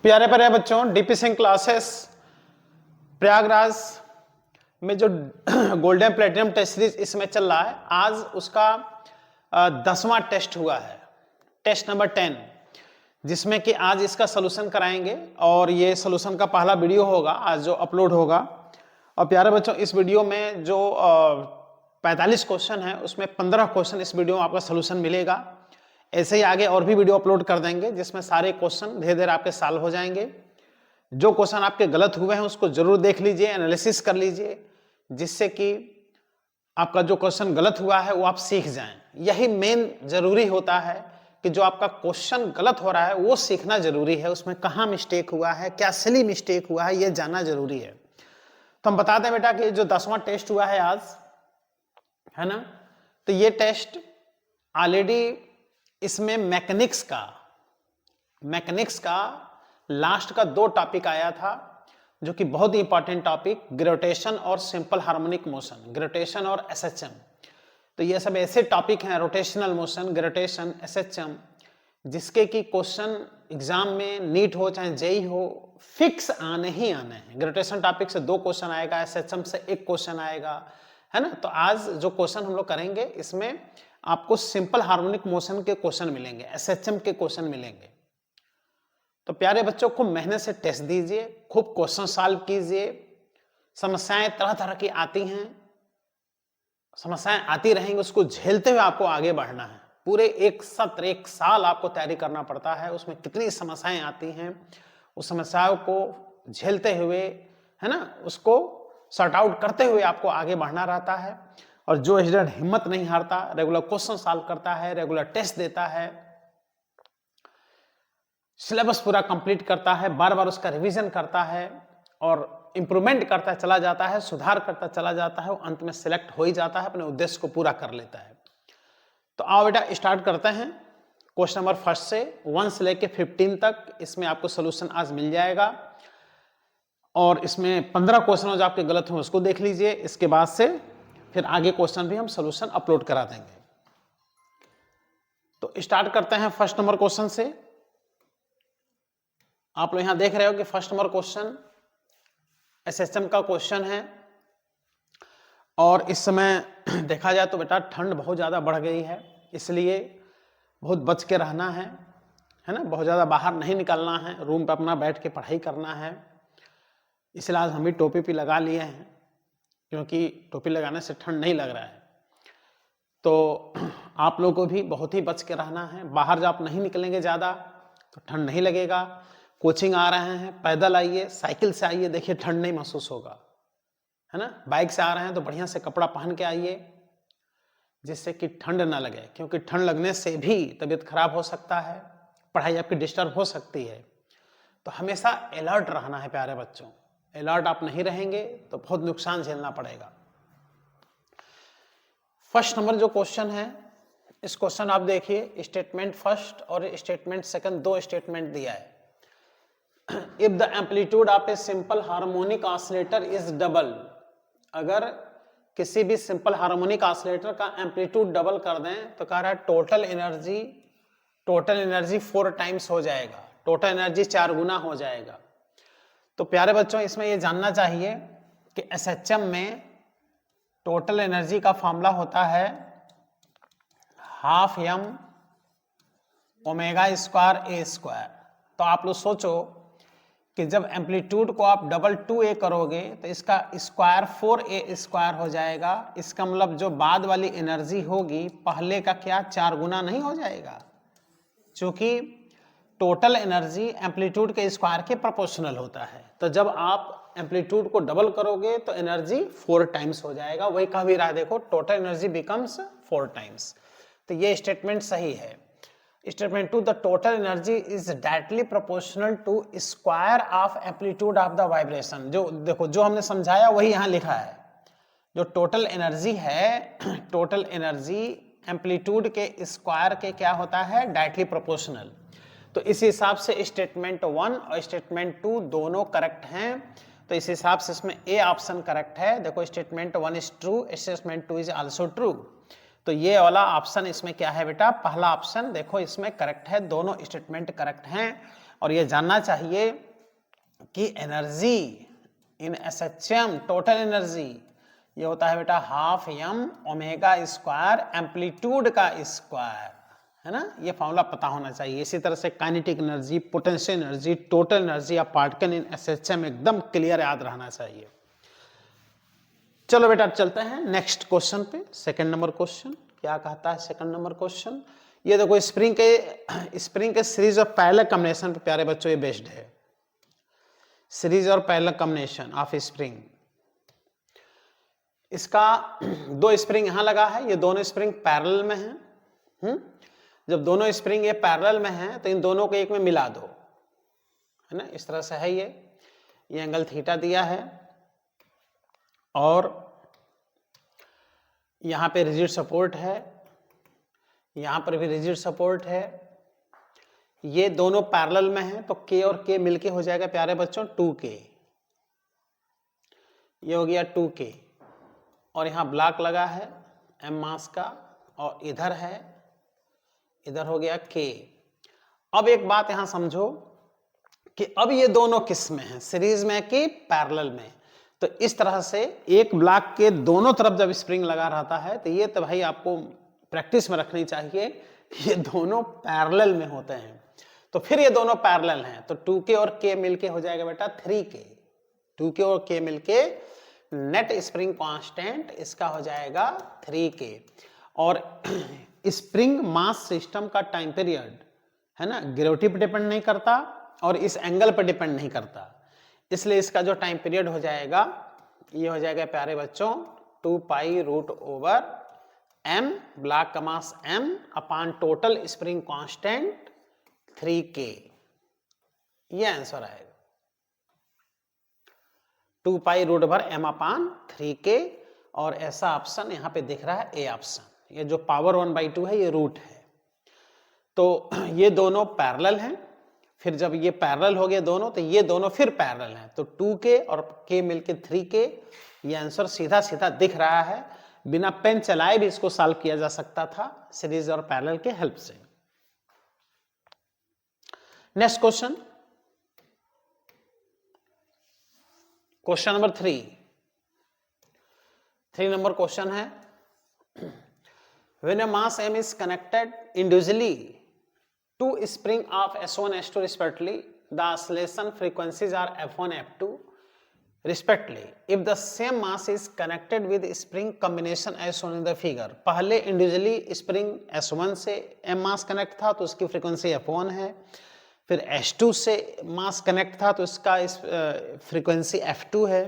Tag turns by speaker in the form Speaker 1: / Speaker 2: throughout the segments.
Speaker 1: प्यारे प्यारे बच्चों, डीपी सिंह क्लासेस प्रयागराज में जो गोल्डन प्लेटिनम टेस्ट सीरीज इसमें चल रहा है, आज उसका 10वां टेस्ट हुआ है, टेस्ट नंबर 10, जिसमें कि आज इसका सलूशन कराएंगे और ये सलूशन का पहला वीडियो होगा आज जो अपलोड होगा। और प्यारे बच्चों, इस वीडियो में जो 45 क्वेश्चन है उसमें 15 क्वेश्चन इस वीडियो में आपका सलूशन मिलेगा। ऐसे ही आगे और भी वीडियो अपलोड कर देंगे जिसमें सारे क्वेश्चन धीरे धीरे आपके सॉल्व हो जाएंगे। जो क्वेश्चन आपके गलत हुए हैं उसको जरूर देख लीजिए, एनालिसिस कर लीजिए, जिससे कि आपका जो क्वेश्चन गलत हुआ है वो आप सीख जाएं। यही मेन जरूरी होता है कि जो आपका क्वेश्चन गलत हो रहा है वो सीखना जरूरी है, उसमें कहाँ मिस्टेक हुआ है, क्या सिली मिस्टेक हुआ है, ये जानना जरूरी है। तो हम बता दें बेटा कि जो 10वां टेस्ट हुआ है आज, है ना, तो ये टेस्ट ऑलरेडी इसमें मैकेनिक्स का लास्ट का 2 टॉपिक आया था, जो कि बहुत ही इंपॉर्टेंट टॉपिक, ग्रेविटेशन और सिंपल हार्मोनिक मोशन, ग्रेविटेशन और एसएचएम। तो ये सब ऐसे टॉपिक हैं, रोटेशनल मोशन, ग्रेविटेशन, एसएचएम, जिसके कि क्वेश्चन एग्जाम में नीट हो चाहे जेई हो फिक्स आने ही आने हैं। ग्रेविटेशन टॉपिक से 2 क्वेश्चन आएगा, एसएचएम से 1 क्वेश्चन आएगा, है ना। तो आज जो क्वेश्चन हम लोग करेंगे इसमें आपको सिंपल हार्मोनिक मोशन के क्वेश्चन मिलेंगे, एसएचएम के क्वेश्चन मिलेंगे। तो प्यारे बच्चों, खूब मेहनत से टेस्ट दीजिए, खूब क्वेश्चन सॉल्व कीजिए। समस्याएं तरह तरह की आती हैं, समस्याएं आती रहेंगी, उसको झेलते हुए आपको आगे बढ़ना है। पूरे एक सत्र, 1 साल आपको तैयारी करना पड़ता है, उसमें कितनी समस्याएं आती हैं, उस समस्याओं को झेलते हुए, है ना, उसको सॉर्ट आउट करते हुए आपको आगे बढ़ना रहता है। और जो स्टूडेंट हिम्मत नहीं हारता, रेगुलर क्वेश्चन सॉल्व करता है, रेगुलर टेस्ट देता है, सिलेबस पूरा कंप्लीट करता है, बार बार उसका रिवीजन करता है और इंप्रूवमेंट करता चला जाता है, सुधार करता चला जाता है, वो अंत में सिलेक्ट हो ही जाता है, अपने उद्देश्य को पूरा कर लेता है। तो आओ बेटा स्टार्ट करते हैं। क्वेश्चन नंबर 1 से 1 से लेके 15 तक इसमें आपको सोल्यूशन आज मिल जाएगा। और इसमें 15 क्वेश्चन जो आपके गलत हुए उसको देख लीजिए। इसके बाद से फिर आगे क्वेश्चन भी हम सॉल्यूशन अपलोड करा देंगे। तो स्टार्ट करते हैं फर्स्ट नंबर क्वेश्चन से। आप लोग यहां देख रहे हो कि फर्स्ट नंबर क्वेश्चन एसएचएम का क्वेश्चन है। और इस समय देखा जाए तो बेटा ठंड बहुत ज्यादा बढ़ गई है, इसलिए बहुत बच के रहना है ना, बहुत ज्यादा बाहर नहीं निकलना है, रूम पे अपना बैठ के पढ़ाई करना है। इसलिए आज हम भी टोपी भी लगा लिए हैं, क्योंकि टोपी लगाने से ठंड नहीं लग रहा है। तो आप लोगों को भी बहुत ही बच के रहना है। बाहर जब आप नहीं निकलेंगे ज़्यादा तो ठंड नहीं लगेगा। कोचिंग आ रहे हैं, पैदल आइए, साइकिल से आइए, देखिए ठंड नहीं महसूस होगा, है ना। बाइक से आ रहे हैं तो बढ़िया से कपड़ा पहन के आइए, जिससे कि ठंड ना लगे, क्योंकि ठंड लगने से भी तबीयत खराब हो सकता है, पढ़ाई आपकी डिस्टर्ब हो सकती है। तो हमेशा अलर्ट रहना है प्यारे बच्चों। अलर्ट आप नहीं रहेंगे तो बहुत नुकसान झेलना पड़ेगा। फर्स्ट नंबर जो क्वेश्चन है, इस क्वेश्चन आप देखिए, स्टेटमेंट फर्स्ट और स्टेटमेंट सेकंड, 2 स्टेटमेंट दिया है। If the amplitude of a simple harmonic oscillator is double, अगर किसी भी सिंपल हार्मोनिक ऑसिलेटर का एम्पलीट्यूड डबल कर दें तो कह रहा है टोटल एनर्जी 4 टाइम्स हो जाएगा, टोटल एनर्जी 4 गुना हो जाएगा। तो प्यारे बच्चों, इसमें ये जानना चाहिए कि एसएचएम में टोटल एनर्जी का फॉर्मूला होता है ½ m ω²A²। तो आप लोग सोचो कि जब एम्पलीट्यूड को आप डबल 2a करोगे तो इसका स्क्वायर 4a² हो जाएगा। इसका मतलब जो बाद वाली एनर्जी होगी पहले का क्या 4 गुना नहीं हो जाएगा, क्योंकि टोटल एनर्जी एम्पलीट्यूड के स्क्वायर के प्रोपोर्शनल होता है। तो जब आप एम्पलीट्यूड को डबल करोगे तो एनर्जी 4 टाइम्स हो जाएगा। वही कह भी रहा है, देखो टोटल एनर्जी बिकम्स 4 टाइम्स। तो ये स्टेटमेंट सही है। Statement 2, the total energy is directly proportional to square of amplitude of the vibration. जो देखो, जो हमने समझाया वही यहाँ लिखा है। जो टोटल एनर्जी है, टोटल एनर्जी एम्पलीट्यूड के स्क्वायर के क्या होता है, डायरेक्टली प्रोपोर्शनल। तो इस हिसाब से स्टेटमेंट 1 और स्टेटमेंट 2 दोनों करेक्ट हैं। तो इस हिसाब से इसमें ए ऑप्शन करेक्ट है। देखो statement 1 is true, statement 2 is also true. तो ये वाला ऑप्शन इसमें क्या है बेटा, पहला ऑप्शन देखो इसमें करेक्ट है, दोनों स्टेटमेंट करेक्ट हैं। और ये जानना चाहिए कि energy in SHM total energy ये होता है बेटा half m omega square amplitude का स्क्वायर, है ना। ये फॉर्मूला पता होना चाहिए। इसी तरह से kinetic energy, potential energy, total energy या पार्टिकल इन SHM एकदम क्लियर याद रहना चाहिए। चलो बेटा चलते हैं नेक्स्ट क्वेश्चन पे। सेकंड नंबर क्वेश्चन क्या कहता है? सेकंड नंबर क्वेश्चन ये देखो, स्प्रिंग के सीरीज और पैरेलल कॉम्बिनेशन पे प्यारे बच्चों ये बेस्ड है। सीरीज और पैरेलल कॉम्बिनेशन ऑफ स्प्रिंग, इसका दो स्प्रिंग यहां लगा है, ये दोनों स्प्रिंग पैरेलल में हैं। जब दोनों स्प्रिंग ये पैरेलल में हैं तो इन दोनों को एक में मिला दो, है ना। इस तरह से है ये एंगल थीटा दिया है और यहां पे रिजिड सपोर्ट है, यहां पर भी रिजिड सपोर्ट है। ये दोनों पैरेलल में हैं तो K और K मिलके हो जाएगा प्यारे बच्चों 2K। ये हो गया 2K और यहां ब्लॉक लगा है M मास का और इधर है, इधर हो गया K। अब एक बात यहां समझो कि अब ये दोनों किस में हैं, सीरीज में कि पैरेलल में। तो इस तरह से एक ब्लॉक के दोनों तरफ जब स्प्रिंग लगा रहता है तो ये तो भाई आपको प्रैक्टिस में रखनी चाहिए, ये दोनों पैरेलल में होते हैं। तो फिर ये दोनों पैरेलल हैं तो 2K और K मिलके हो जाएगा बेटा 3K। 2K और K मिलके नेट स्प्रिंग कांस्टेंट इसका हो जाएगा 3K। और स्प्रिंग मास सिस्टम का टाइम पीरियड, है ना, ग्रेविटी पर डिपेंड नहीं करता और इस एंगल पर डिपेंड नहीं करता, इसलिए इसका जो टाइम पीरियड हो जाएगा ये हो जाएगा प्यारे बच्चों 2 pi root over m, block का mass m upon total spring constant 3K। ये आंसर आएगा 2 pi root over m upon 3K। और ऐसा ऑप्शन यहां पे दिख रहा है ए ऑप्शन। ये जो पावर 1/2 है ये रूट है। तो ये दोनों पैरेलल हैं, फिर जब ये पैरेलल हो गए दोनों तो ये दोनों फिर पैरेलल हैं तो 2K और K मिलके 3K। ये आंसर सीधा सीधा दिख रहा है, बिना पेन चलाए भी इसको सॉल्व किया जा सकता था सीरीज और पैरेलल के हेल्प से। Next question, question number 3 number question है when a mass m is connected individually to spring of S1 S2 respectively, the oscillation frequencies are F1 F2 respectively if the same mass is connected with spring combination as shown in the figure। पहले individually spring S1 से m मास connect था तो उसकी frequency F1 है, फिर S2 से मास connect था तो इसका फ्रीक्वेंसी F2 है।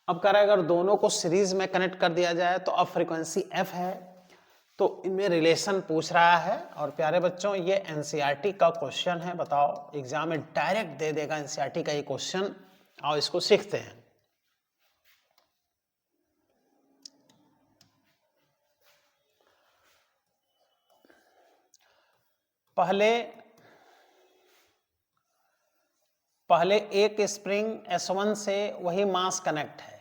Speaker 1: अब कह रहा है अगर दोनों को सीरीज में कनेक्ट कर दिया जाए तो अब फ्रीक्वेंसी F है, तो इनमें रिलेशन पूछ रहा है। और प्यारे बच्चों ये एनसीईआरटी का क्वेश्चन है, बताओ एग्जाम में डायरेक्ट दे देगा एनसीईआरटी का ये क्वेश्चन। और इसको सीखते हैं। पहले एक स्प्रिंग S1 से वही मास कनेक्ट है,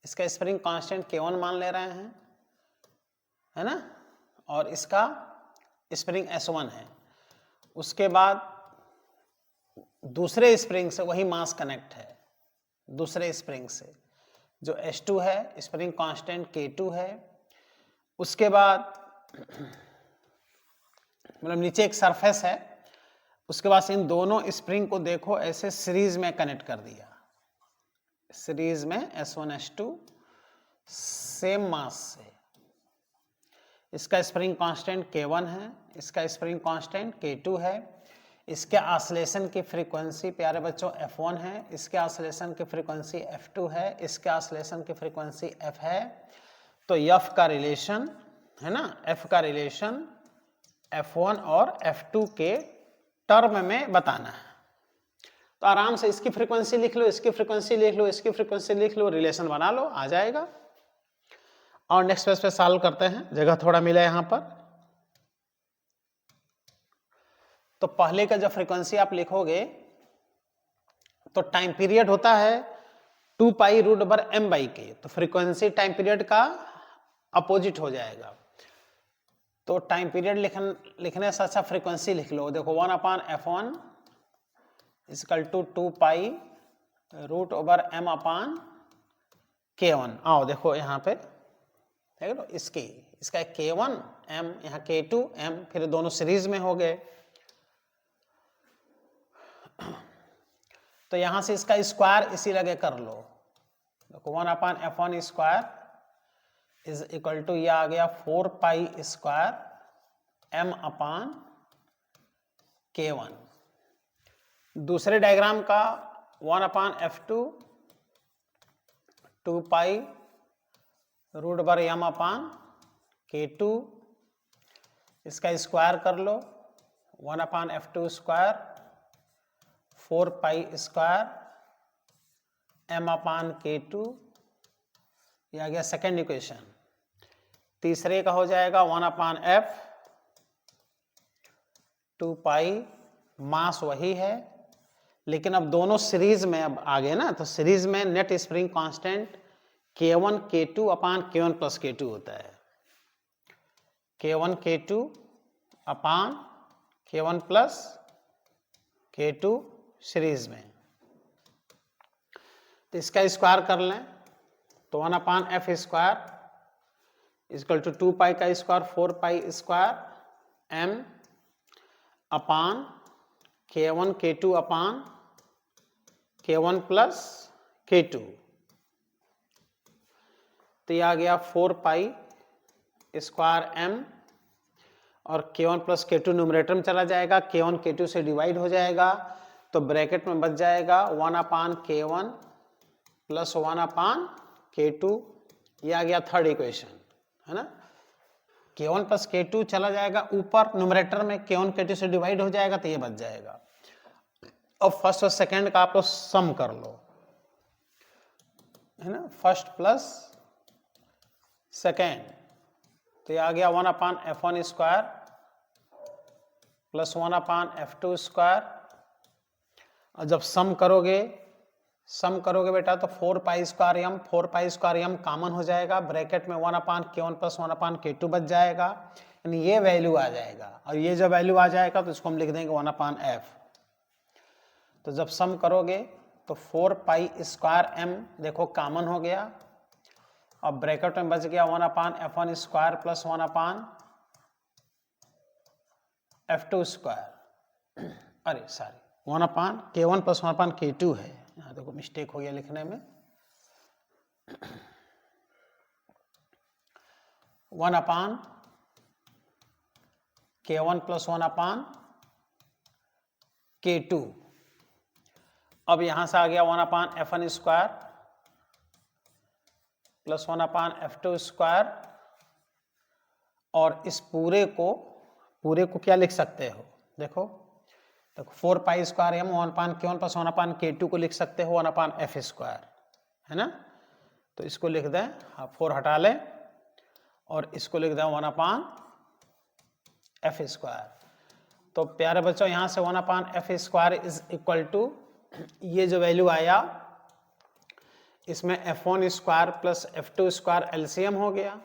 Speaker 1: इसका स्प्रिंग कांस्टेंट K1 मान ले रहे हैं, है ना, और इसका स्प्रिंग S1 है। उसके बाद दूसरे स्प्रिंग से वही मास कनेक्ट है, दूसरे स्प्रिंग से जो S2 है, स्प्रिंग कांस्टेंट K2 है। उसके बाद मतलब नीचे एक सरफेस है, उसके बाद इन दोनों स्प्रिंग को देखो ऐसे सीरीज में कनेक्ट कर दिया, सीरीज में S1 S2 सेम मास से। इसका स्प्रिंग कांस्टेंट K1 है, इसका स्प्रिंग कांस्टेंट K2 है। इसके ऑसिलेशन की फ्रीक्वेंसी प्यारे बच्चों F1 है, इसके ऑसिलेशन की फ्रीक्वेंसी F2 है, इसके ऑसिलेशन की फ्रीक्वेंसी F है। तो F का रिलेशन है ना, F का रिलेशन F1 और F2 के टर्म में बताना है। तो आराम से इसकी फ्रीक्वेंसी लिख लो, इसकी फ्रीक्वेंसी लिख लो, इसकी फ्रीक्वेंसी लिख लो, रिलेशन बना लो, आ जाएगा। और नेक्स्ट पेज पे सॉल्व करते हैं, जगह थोड़ा मिला यहां पर। तो पहले का जब फ्रीक्वेंसी आप लिखोगे तो टाइम पीरियड होता है 2 pi root over m by k, तो फ्रीक्वेंसी टाइम पीरियड का अपोजिट हो जाएगा। तो टाइम पीरियड लिखने से अच्छा फ्रीक्वेंसी लिख लो। देखो 1/f1 equal to 2 pi root over m upon k1। आओ देखो यहाँ पे देख लो, इसका k1 m, यहाँ k2 m, फिर दोनों सीरीज में हो गए। तो यहां से इसका स्क्वायर इसी लगे कर लो, देखो 1 upon f1 square is equal to, यह आ गया 4 pi square m upon k1। दूसरे डायग्राम का 1 upon f2 2 pi root over m upon k2, इसका स्क्वायर कर लो 1 upon f2 square 4 pi square m upon k2, ये आ गया सेकेंड इक्वेशन। तीसरे का हो जाएगा 1 अपान f 2 पाई, मास वही है लेकिन अब दोनों सीरीज में अब आ गए ना, तो सीरीज में net spring constant k1 k2 अपान k1 प्लस k2 होता है। k1 k2 अपान k1 प्लस k2 सीरीज में, तो इसका स्क्वायर कर लें तो 1 upon f square equal to 2 पाई का square 4 pi square m upon k1 k2 अपान k1 प्लस k2, तो यह आ गया 4 पाई स्क्वायर m और k1 प्लस k2 न्यूमरेटर में चला जाएगा, k1 k2 से डिवाइड हो जाएगा, तो ब्रैकेट में बच जाएगा 1 अपान k1 प्लस 1 अपान k2, ये आ गया थर्ड इक्वेशन, है ना। k1 प्लस k2 चला जाएगा ऊपर न्यूमरेटर में, k1 k2 से डिवाइड हो जाएगा तो ये बच जाएगा। अब फर्स्ट और सेकंड का आप लोग सम कर लो, है ना, फर्स्ट प्लस सेकेंड, तो ये आ गया 1 upon f1 square plus 1 upon f2 square, और जब सम करोगे बेटा तो 4 pi square m, 4 pi square m common हो जाएगा, ब्रैकेट में 1 अपान k1 प्लस 1 अपान k2 बच जाएगा, यानी ये वैल्यू आ जाएगा, और ये जब वैल्यू आ जाएगा तो इसको हम लिख देंगे 1 अपान f। तो जब सम करोगे तो 4 पाई स्क्वायर m देखो कॉमन हो गया, और ब्रैकेट में बच गया 1 upon f1 square plus 1 upon f2 square, अरे सॉरी 1 अपान k1 प्लस 1 अपान k2 है, यहाँ देखो मिस्टेक हो गया लिखने में, 1 अपान k1 प्लस 1 अपान k2। अब यहां से आ गया 1 upon f1 square plus 1 upon f2 square, और इस पूरे को क्या लिख सकते हो, देखो 4 पाई स्क्वायर m 1 अपान k1 प्लस 1 अपान k2 को लिख सकते हो 1 अपान f स्क्वायर, है ना। तो इसको लिख दें, 4 हटा लें और इसको लिख दें 1 अपान f स्क्वायर। तो प्यारे बच्चों यहाँ से 1 upon f square is equal to, ये जो वैल्यू आया इसमें f1 square plus f2 square LCM हो गया,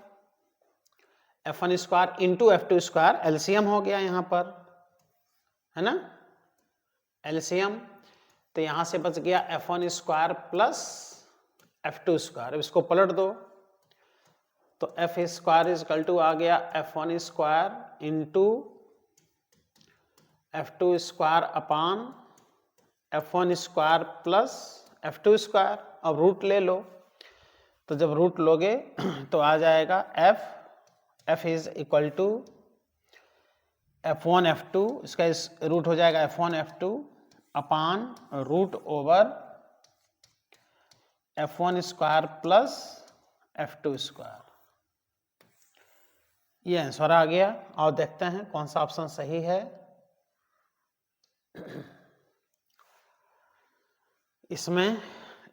Speaker 1: f1 square into f2 square LCM हो गया यहाँ पर, है ना, एलसीएम। तो यहां से बच गया f1 square plus f2 square, अब इसको पलट दो तो f square is equal to आ गया f1 square into f2 square upon f1 square plus f2 square. अब रूट ले लो, तो जब रूट लोगे तो आ जाएगा f is equal to f1 f2, इसका रूट हो जाएगा f1 f2 upon root over f1 square plus f2 square. ये आंसर आ गया, और देखते हैं कौन सा ऑप्शन सही है। इसमें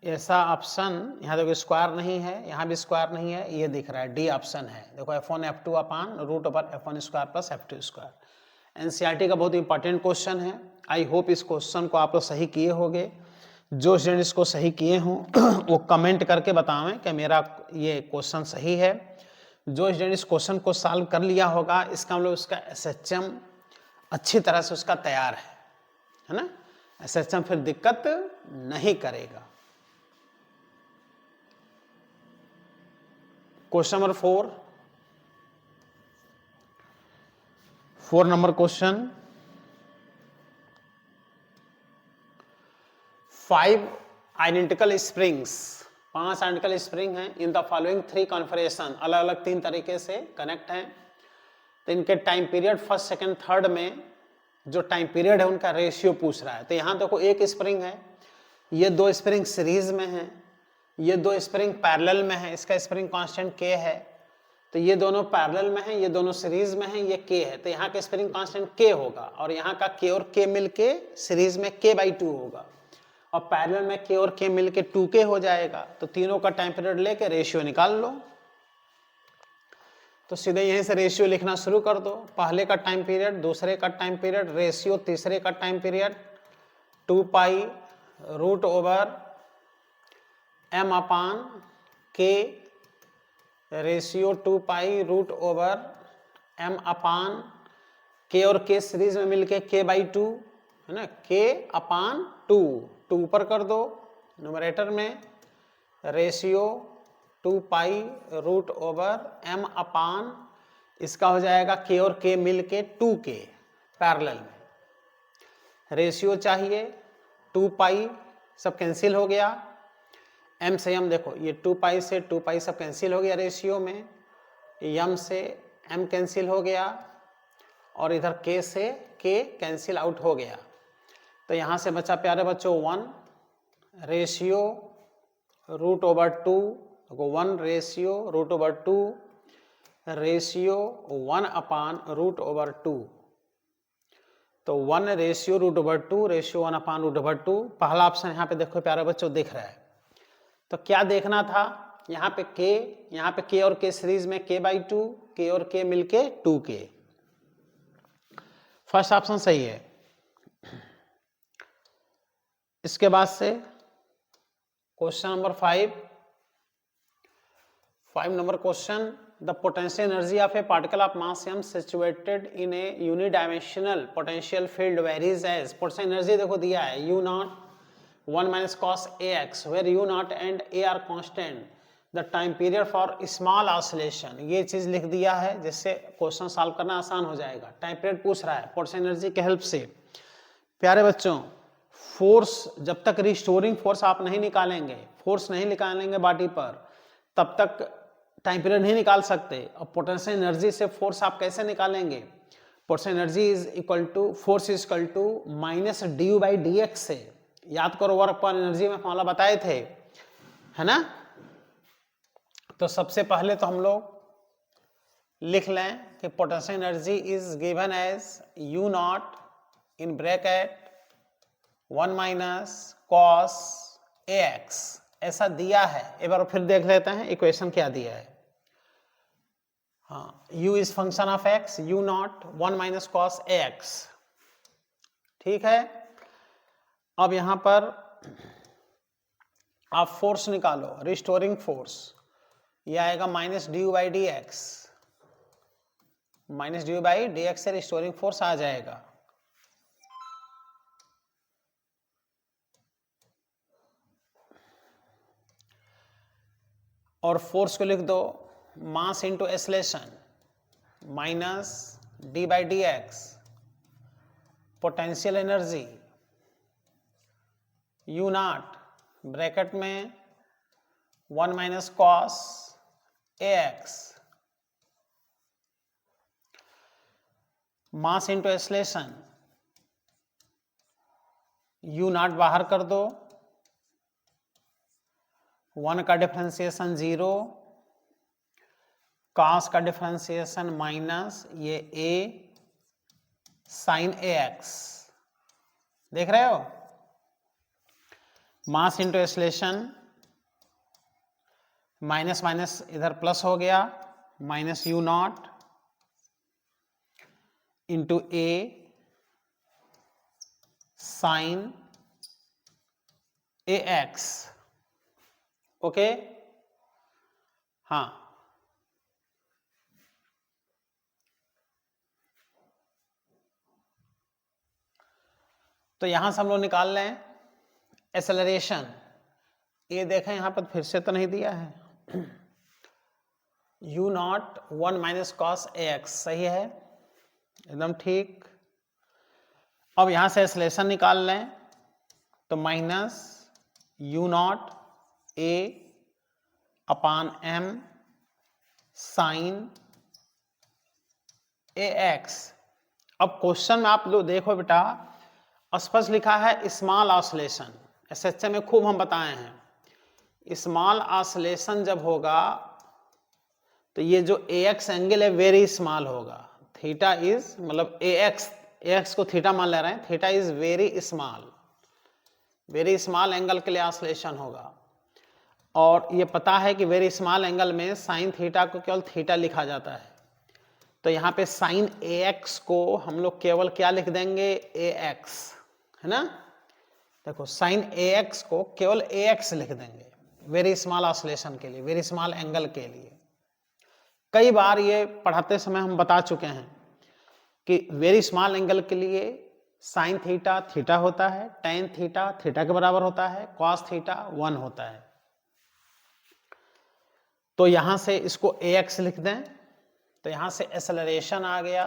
Speaker 1: ऐसा ऑप्शन, यहाँ देखो स्क्वायर नहीं है, यहाँ भी स्क्वायर नहीं है, ये दिख रहा है डी ऑप्शन है। देखो f1 f2 upon root over f1 square plus f2 square. NCERT का बहुत इंपॉर्टेंट क्वेश्चन है। आई होप इस क्वेश्चन को आप लोग सही किए होंगे। जो स्टूडेंट इसको सही किए हों वो कमेंट करके बतावें कि मेरा ये क्वेश्चन सही है। जो स्टूडेंट इस क्वेश्चन को सॉल्व कर लिया होगा, इसका मतलब उसका एसएचएम अच्छी तरह से उसका तैयार है ना। सिस्टम फिर दिक्कत नहीं करेगा। Question number 4 number question, 5 identical springs, 5 identical spring हैं इन द फॉलोइंग 3 कॉन्फिगरेशन, अलग अलग 3 तरीके से कनेक्ट हैं। तो इनके time period first second third में जो टाइम पीरियड है उनका रेशियो पूछ रहा है। तो यहाँ देखो एक स्प्रिंग है, ये 2 स्प्रिंग सीरीज में है, ये 2 स्प्रिंग पैरेलल में है, इसका स्प्रिंग कांस्टेंट k है। तो ये दोनों पैरेलल में है, ये दोनों सीरीज में है, ये k है। तो यहाँ का स्प्रिंग कांस्टेंट k होगा और यहाँ का k और k मिलके सीरीज में k/2 होगा और पैरेलल में k और k मिलके 2k हो जाएगा। तो तीनों का टाइम पीरियड लेके रेशियो निकाल लो। तो सीधे यहीं से रेशियो लिखना शुरू कर दो। पहले का टाइम पीरियड, दूसरे का टाइम पीरियड, रेशियो तीसरे का time period 2 pi root over m/k ratio 2 pi root over m/k और k सीरीज में मिलके k/2 है ना, k/2, 2 ऊपर कर दो न्यूमरेटर में, ratio 2 pi root over m/, इसका हो जाएगा k और k मिलके 2k पैरेलल में। रेशियो चाहिए 2 पाई, सब कैंसिल हो गया, m से m देखो ये 2 पाई से 2 पाई सब कैंसिल हो गया रेशियो में, m से m कैंसिल हो गया और इधर k से k कैंसिल आउट हो गया। तो यहाँ से बचा प्यारे बच्चों 1 ratio root over 2, 1 ratio root over 2 ratio 1/√2। तो 1 रेशियो रूट ओवर 2 रेशियो 1/√2। पहला ऑप्शन यहाँ पे देखो प्यारे बच्चों दिख रहा है। तो क्या देखना था, यहाँ पे k और k सीरीज में k/2, k और k मिलके 2k। फर्स्ट ऑप्शन सही है। इसके बाद से question number 5 number question, the potential energy of a particle of mass m situated in a unidimensional potential field varies as. Potential energy देखो दिया है u0 1 minus cos ax where u0 and a are constant, the time period for small oscillation। ये चीज लिख दिया है जिससे question solve करना आसान हो जाएगा। टाइम पीरियड पूछ रहा है पोटेंशियल एनर्जी के हेल्प से। प्यारे बच्चों फोर्स, जब तक रिस्टोरिंग फोर्स आप नहीं निकालेंगे, फोर्स नहीं निकालेंगे बॉडी पर, तब तक टाइम पीरियड नहीं निकाल सकते। और पोटेंशियल एनर्जी से फोर्स आप कैसे निकालेंगे, potential energy is equal to force is equal to minus du/dx से। याद करो वर्क पर एनर्जी में फॉर्मूला बताए थे, है ना। तो सबसे पहले तो हम लोग लिख लें कि potential energy is given as u0 in bracket 1 minus cos ax, ऐसा दिया है। एक बार फिर देख लेते हैं इक्वेशन क्या दिया है। हाँ, u is function of x, u0 1 minus cos ax, ठीक है। अब यहां पर आप फोर्स निकालो, रिस्टोरिंग फोर्स, यह आएगा माइनस du/dx, माइनस du/dx से रिस्टोरिंग फोर्स आ जाएगा। और फोर्स को लिख दो mass into acceleration minus d/dx, potential energy u0 bracket में 1 minus cos ax, mass into acceleration u0 बाहर कर दो, 1 का डिफरेंशिएशन 0, cos का डिफरेंशिएशन माइनस ये a sin ax, देख रहे हो। Mass into acceleration minus minus इधर प्लस हो गया, minus u0 into a sin ax, okay. हाँ, तो यहां से हम लोग निकाल लें एक्सेलरेशन। ये देखें यहां पर फिर से तो नहीं दिया है, u not 1 minus cos A x, सही है, एकदम ठीक। अब यहां से एक्सेलरेशन निकाल लें तो minus u naught a upon m sine a x. अब क्वेश्चन में आप लोग देखो बेटा, स्पष्ट लिखा है स्मॉल ऑसिलेशन। एसएचएम में खूब हम बताए हैं, स्मॉल ऑसिलेशन जब होगा तो ये जो ए एक्स एंगल है वेरी स्मॉल होगा। थीटा इज मतलब ए एक्स को थीटा मान ले रहे हैं, theta is very small angle के लिए ऑसिलेशन होगा। और ये पता है कि वेरी स्मॉल एंगल में साइन थीटा को केवल थीटा लिखा जाता है। तो यहाँ पे साइन ए एक्स को हम लोग केवल क्या लिख देंगे, ए एक्स, है ना। देखो साइन ए एक्स को केवल ए एक्स लिख देंगे वेरी स्मॉल ऑसिलेशन के लिए, वेरी स्मॉल एंगल के लिए। कई बार ये पढ़ाते समय हम बता चुके हैं कि वेरी स्मॉल एंगल के लिए साइन थीटा थीटा होता है, टेन थीटा थीटा के बराबर होता है, कॉस थीटा 1 होता है। तो यहां से इसको ए एक्स लिख दें तो यहां से एक्सेलरेशन आ गया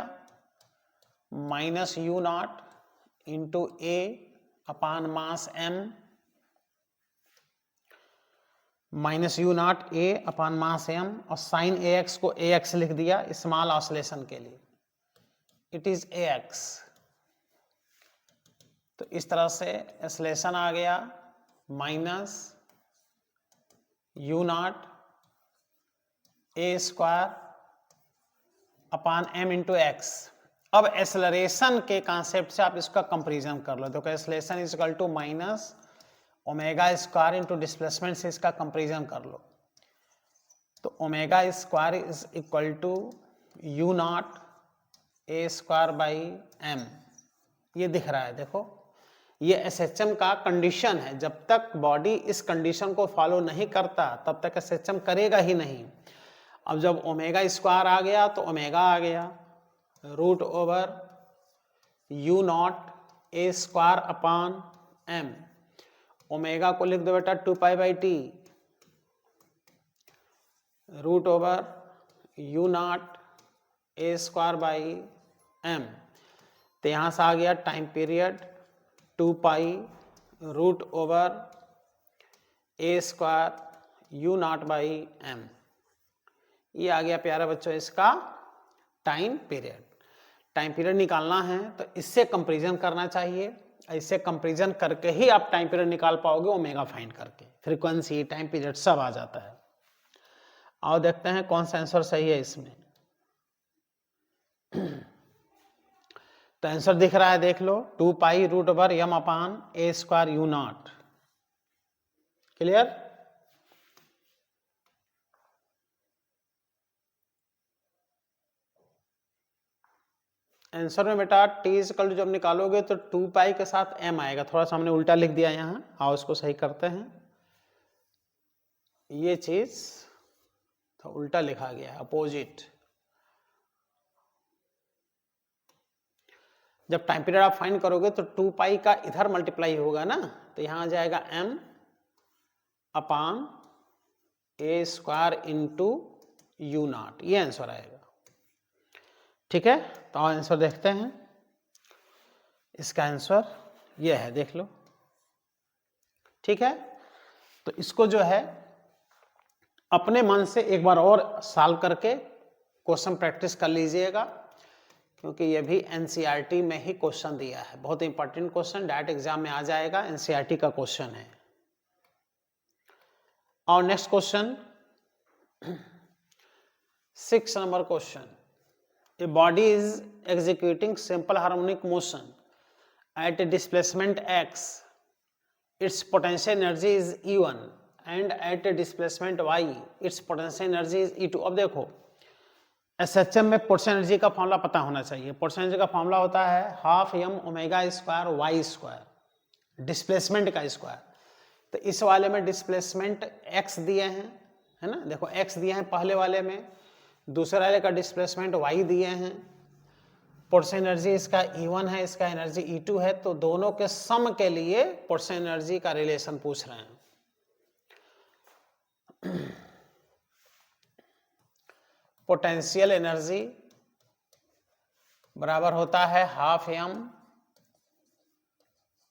Speaker 1: minus u not into A upon mass m, minus u naught A upon mass m, और साइन ए एक्स को ए एक्स लिख दिया स्मॉल ऑसिलेशन के लिए, इट इज ए एक्स। तो इस तरह से एक्सेलरेशन आ गया minus u naught a square upon m into x. अब एक्सेलरेशन के कॉन्सेप्ट से आप इसका कंपैरिजन कर लो। तो acceleration is equal to minus omega square into displacement से इसका कंपैरिजन कर लो। तो omega square is equal to u naught a square by m, ये दिख रहा है। देखो ये एसएचएम का कंडीशन है, जब तक बॉडी इस कंडीशन को फॉलो नहीं करता तब तक एसएचएम करेगा ही नहीं। अब जब ओमेगा स्क्वायर आ गया तो ओमेगा आ गया root over u naught a square upon m. Omega को लिख दो बेटा 2 pi by t root over u naught a square by m. तो यहां से आ गया time period 2 pi root over a square u naught by m. ये आ गया प्यारे बच्चों इसका टाइम पीरियड। टाइम पीरियड निकालना है तो इससे कंपैरिजन करना चाहिए, इससे कंपैरिजन करके ही आप टाइम पीरियड निकाल पाओगे, ओमेगा फाइंड करके। फ्रीक्वेंसी टाइम पीरियड सब आ जाता है। आओ देखते हैं कौन सा आंसर सही है इसमें। तो आंसर दिख रहा है, देख लो 2 pi root over m upon a square u naught. Clear. Answer में बेटा टी इक्वल जब निकालोगे तो 2 पाई के साथ m आएगा। थोड़ा सा हमने उल्टा लिख दिया यहाँ, आओ इसको सही करते हैं। ये चीज तो उल्टा लिखा गया है, अपोजिट। जब टाइम पीरियड आप फाइंड करोगे तो 2 पाई का इधर मल्टीप्लाई होगा ना, तो यहां आ जाएगा m upon a square into you not, ये आंसर आएगा। ठीक है, तो आंसर देखते हैं। इसका आंसर ये है, देख लो। ठीक है, तो इसको जो है अपने मन से एक बार और सॉल्व करके क्वेश्चन प्रैक्टिस कर लीजिएगा, क्योंकि ये भी एनसीईआरटी में ही क्वेश्चन दिया है। बहुत इंपॉर्टेंट क्वेश्चन, डायरेक्ट एग्जाम में आ जाएगा, एनसीईआरटी का क्वेश्चन है। और next question 6 number question. A body is executing simple harmonic motion at a displacement x. Its potential energy is E1 and at a displacement y, its potential energy is E2. अब देखो SHM में potential energy का formula पता होना चाहिए। Potential energy का formula होता है half m omega square y square, displacement का स्क्वायर। तो इस वाले में डिस्प्लेसमेंट x दिए हैं, है ना। देखो x दिए हैं पहले वाले में, दूसरे वाले का डिस्प्लेसमेंट y दिए हैं, पोटेंशियल एनर्जी इसका E1 है, इसका एनर्जी E2 है, तो दोनों के सम के लिए पोटेंशियल एनर्जी का रिलेशन पूछ रहे हैं। पोटेंशियल एनर्जी बराबर होता है half m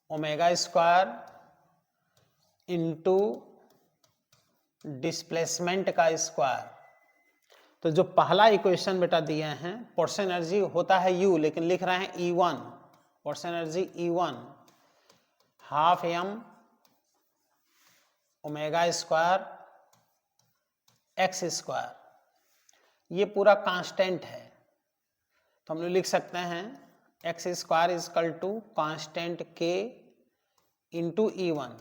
Speaker 1: omega square into displacement का स्क्वायर। तो जो पहला इक्वेशन बेटा दिए हैं, पोटेंशियल एनर्जी होता है U, लेकिन लिख रहे हैं E1, potential energy E1 half m omega square x square, ये पूरा कांस्टेंट है, तो हम लोग लिख सकते हैं x square is equal to constant k into E1,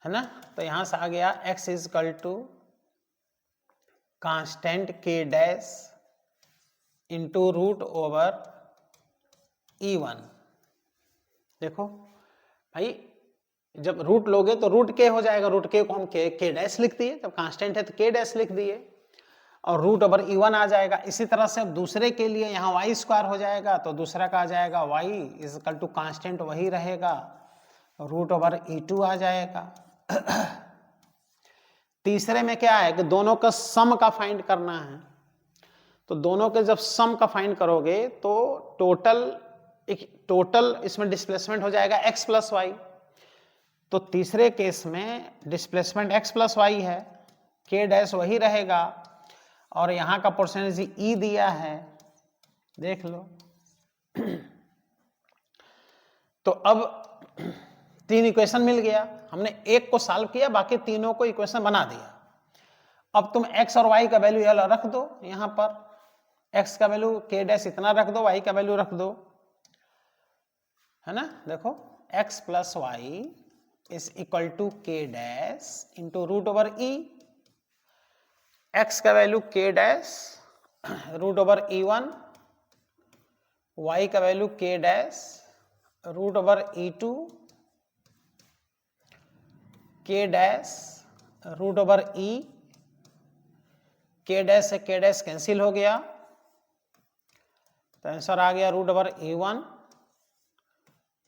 Speaker 1: है ना। तो यहां से आ गया x is equal to constant k dash into root over E1। देखो भाई, जब रूट लोगे तो रूट k हो जाएगा, रूट k को हम k डैश लिख दिए, जब कांस्टेंट है तो k डैश लिख दिए, और रूट ओवर E1 आ जाएगा। इसी तरह से अब दूसरे के लिए यहाँ वाई स्क्वायर हो जाएगा, तो दूसरा का आ जाएगा y is equal to constant वही रहेगा, रूट ओवर E2 आ जाएगा। तीसरे में क्या है कि दोनों का सम का फाइंड करना है, तो दोनों के जब सम का फाइंड करोगे तो टोटल इसमें डिस्प्लेसमेंट हो जाएगा x प्लस वाई। तो तीसरे केस में डिस्प्लेसमेंट x प्लस वाई है, k डैश वही रहेगा, और यहाँ का परसेंटेज E दिया है, देख लो। तो अब तीन इक्वेशन मिल गया, हमने एक को सॉल्व किया, बाकी तीनों को इक्वेशन बना दिया। अब तुम x और y का वैल्यू रख दो, यहाँ पर x का वैल्यू k डैश इतना रख दो, y का वैल्यू रख दो, है ना। देखो x plus y is equal to k dash into root over E, x का value k dash root over E1, y का value k dash root over E2, k dash root over E, k dash से k dash cancel हो गया, तो answer आ गया root over E1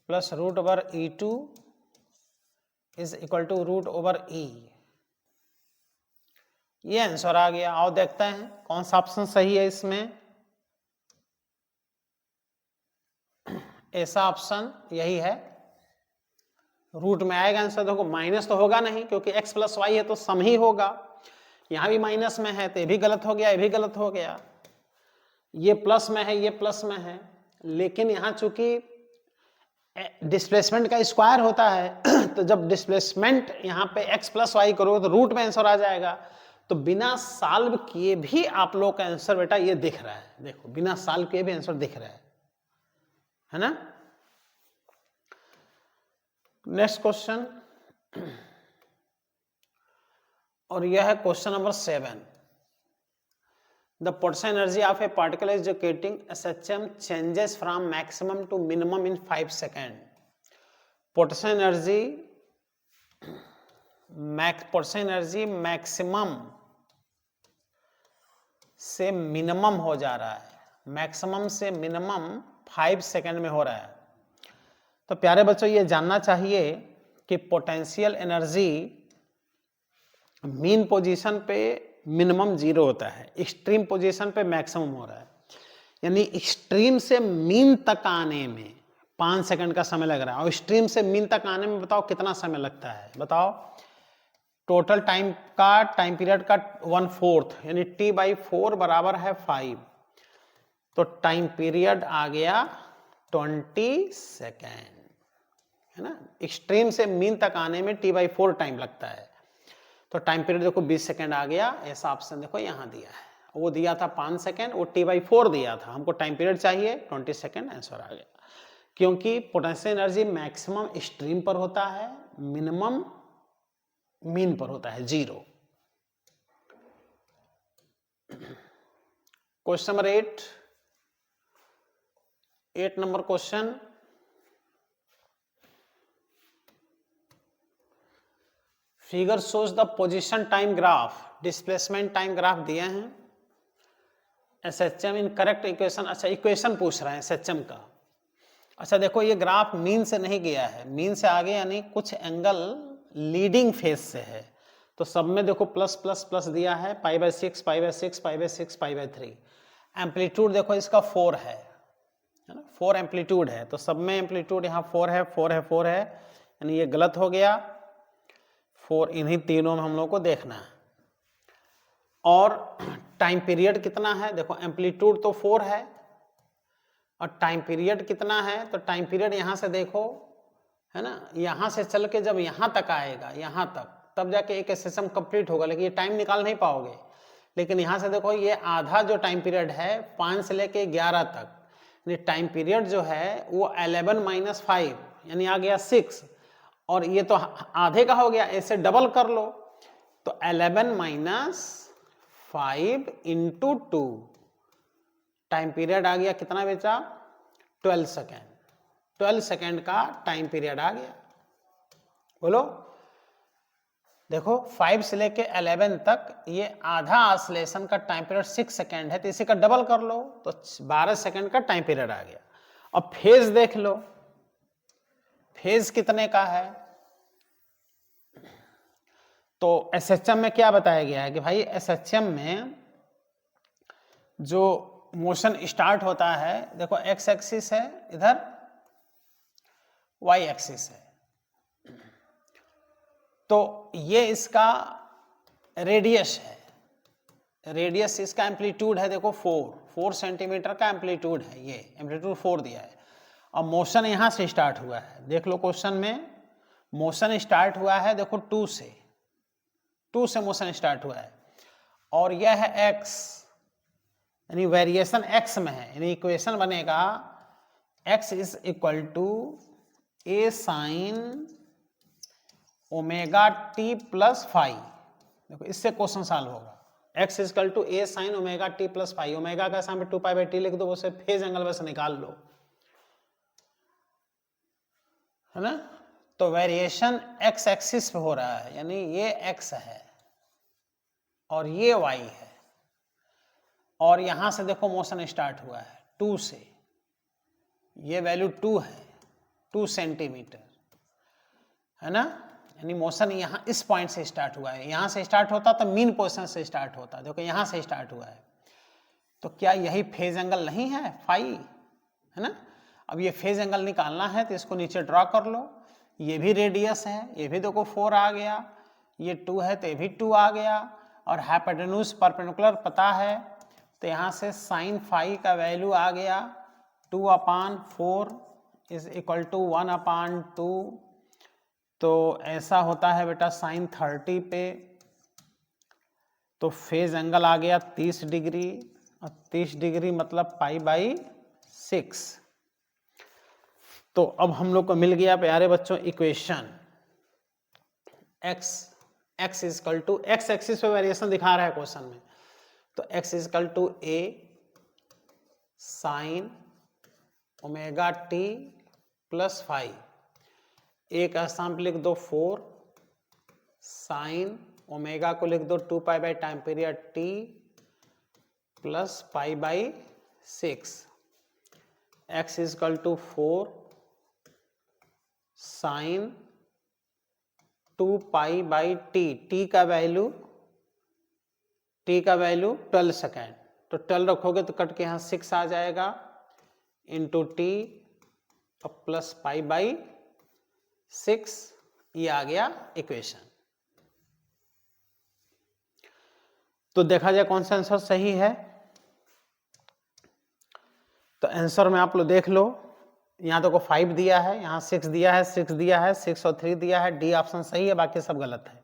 Speaker 1: plus root over E2 is equal to root over E। ये answer आ गया। आओ देखते हैं कौन सा ऑप्शन सही है इसमें। ऐसा ऑप्शन यही है, रूट में आएगा आंसर। देखो माइनस तो होगा नहीं, क्योंकि x प्लस वाई है तो सम ही होगा, यहां भी माइनस में है तो ये भी गलत हो गया, ये भी गलत हो गया, ये प्लस में है, ये प्लस में है, लेकिन यहां चूंकि डिस्प्लेसमेंट का स्क्वायर होता है तो जब डिस्प्लेसमेंट यहाँ पे x प्लस वाई करो तो रूट में आंसर आ जाएगा। तो बिना सॉल्व किए भी आप लोग का आंसर बेटा ये दिख रहा है, देखो बिना सॉल्व किए भी आंसर दिख रहा है ना। नेक्स्ट क्वेश्चन, और यह है question number 7। The potential energy of a particle executing SHM changes from maximum to minimum in 5 seconds. Potential energy maximum से मिनिमम हो जा रहा है, मैक्सिमम से मिनिमम 5 सेकंड में हो रहा है। तो प्यारे बच्चों ये जानना चाहिए कि पोटेंशियल एनर्जी मीन पोजीशन पे मिनिमम 0 होता है, एक्सट्रीम पोजीशन पे मैक्सिमम हो रहा है, यानी एक्सट्रीम से मीन तक आने में 5 सेकंड का समय लग रहा है, और एक्सट्रीम से मीन तक आने में बताओ कितना समय लगता है, बताओ। टोटल टाइम पीरियड का 1/4 यानी t/4 बराबर है 5, तो टाइम पीरियड आ गया 20 सेकेंड, है ना। एक्सट्रीम से मीन तक आने में t/4 टाइम लगता है, तो टाइम पीरियड देखो 20 सेकेंड आ गया। ऐसा ऑप्शन देखो यहाँ दिया है, वो दिया था 5 सेकेंड, वो t/4 दिया था, हमको टाइम पीरियड चाहिए 20 सेकेंड, आंसर आ गया। क्योंकि पोटेंशियल एनर्जी मैक्सिमम एक्सट्रीम पर होता है, मिनिमम मीन पर होता है 0। Question number 8 number question, figure shows the position time graph, displacement time graph दिए हैं SHM इन करेक्ट इक्वेशन। अच्छा, इक्वेशन पूछ रहे हैं SHM का। अच्छा देखो, ये ग्राफ मीन से नहीं गया है, मीन से आगे यानी कुछ एंगल लीडिंग फेज से है। तो सब में देखो प्लस प्लस प्लस दिया है, π/6 π/6 π/6 π/3। एम्पलीट्यूड देखो इसका 4 है ना, 4 एम्पलीट्यूड है, तो सब में एम्पलीट्यूड यहाँ 4 है 4 है 4 है, यानी ये गलत हो गया। 4 इन्हीं तीनों में हम लोग को देखना है। और टाइम पीरियड कितना है, देखो एम्पलीट्यूड तो 4 है और टाइम पीरियड कितना है, तो टाइम पीरियड यहाँ से देखो है ना, यहाँ से चल के जब यहाँ तक आएगा, यहाँ तक, तब जाके एक SHM कंप्लीट होगा, लेकिन ये टाइम निकाल नहीं पाओगे। लेकिन यहाँ से देखो ये आधा जो टाइम पीरियड है 5 से लेके 11 तक, यानी टाइम पीरियड जो है वो 11 - 5 यानी आ गया 6, और ये तो आधे का हो गया, ऐसे डबल कर लो तो 11 - 5 × 2, टाइम पीरियड आ गया कितना बेटा, 12 सेकेंड। 12 सेकेंड का टाइम पीरियड आ गया। बोलो, देखो 5 से लेके 11 तक ये आधा ऑसिलेशन का टाइम पीरियड 6 सेकेंड है, तो इसी का डबल कर लो तो 12 सेकेंड का टाइम पीरियड आ गया। अब फेज देख लो, फेज कितने का है, तो SHM में क्या बताया गया है कि भाई SHM में जो मोशन स्टार्ट होता है, देखो x एक्सिस है, इधर y एक्सिस है, तो ये इसका रेडियस है, रेडियस इसका एम्पलीट्यूड है, देखो 4 सेंटीमीटर का एम्पलीट्यूड है, ये एम्पलीट्यूड 4 दिया है। और मोशन यहाँ से स्टार्ट हुआ है, देख लो क्वेश्चन में मोशन स्टार्ट हुआ है, देखो 2 से मोशन स्टार्ट हुआ है, और यह है x, यानी वेरिएशन x में है, यानी इक्वेशन बनेगा x = a sin ωt + φ। देखो इससे क्वेश्चन सॉल्व होगा। x = a sin ωt + φ, omega का सामने 2π/t लिख दो, उसे फेज एंगल बस निकाल लो, है ना। तो वेरिएशन x एक्सिस पे हो रहा है, यानी ये x है और ये y है, और यहां से देखो मोशन स्टार्ट हुआ है 2 से, ये वैल्यू 2 है, 2 सेंटीमीटर, है ना, यानी मोशन यहाँ इस पॉइंट से स्टार्ट हुआ है। यहाँ से स्टार्ट होता तो मीन पोजीशन से स्टार्ट होता, देखो यहाँ से स्टार्ट हुआ है, तो क्या यही फेज एंगल नहीं है फाई, है ना। अब ये फेज एंगल निकालना है तो इसको नीचे ड्रॉ कर लो, ये भी रेडियस है, ये भी देखो 4 आ गया, ये 2 है तो ये भी 2 आ गया, और हाइपोटेन्यूज परपेंडिकुलर पता है, तो यहाँ से साइन फाई का वैल्यू आ गया 2/4 = 1/2। तो ऐसा होता है बेटा साइन 30 पे, तो फेज एंगल आ गया 30 डिग्री, और 30 डिग्री मतलब π/6। तो अब हम लोग को मिल गया प्यारे बच्चों इक्वेशन, x एक्सिस पे वेरिएशन दिखा रहा है क्वेश्चन में, तो x = a sin ωt + φ, a का स्थान पे लिख दो 4, साइन ओमेगा को लिख दो 2π time period t + π/6, x = 4 sine 2π/t, t का वैल्यू 12 सेकेंड, तो 12 रखोगे तो कट के यहाँ 6 आ जाएगा, इंटू t + π/6, ये आ गया इक्वेशन। तो देखा जाए कौन सा आंसर सही है, तो आंसर में आप लोग देख लो, यहाँ देखो 5 दिया है, यहाँ 6 दिया है, 6 दिया है, 6 और 3 दिया है, डी ऑप्शन सही है, बाकी सब गलत है।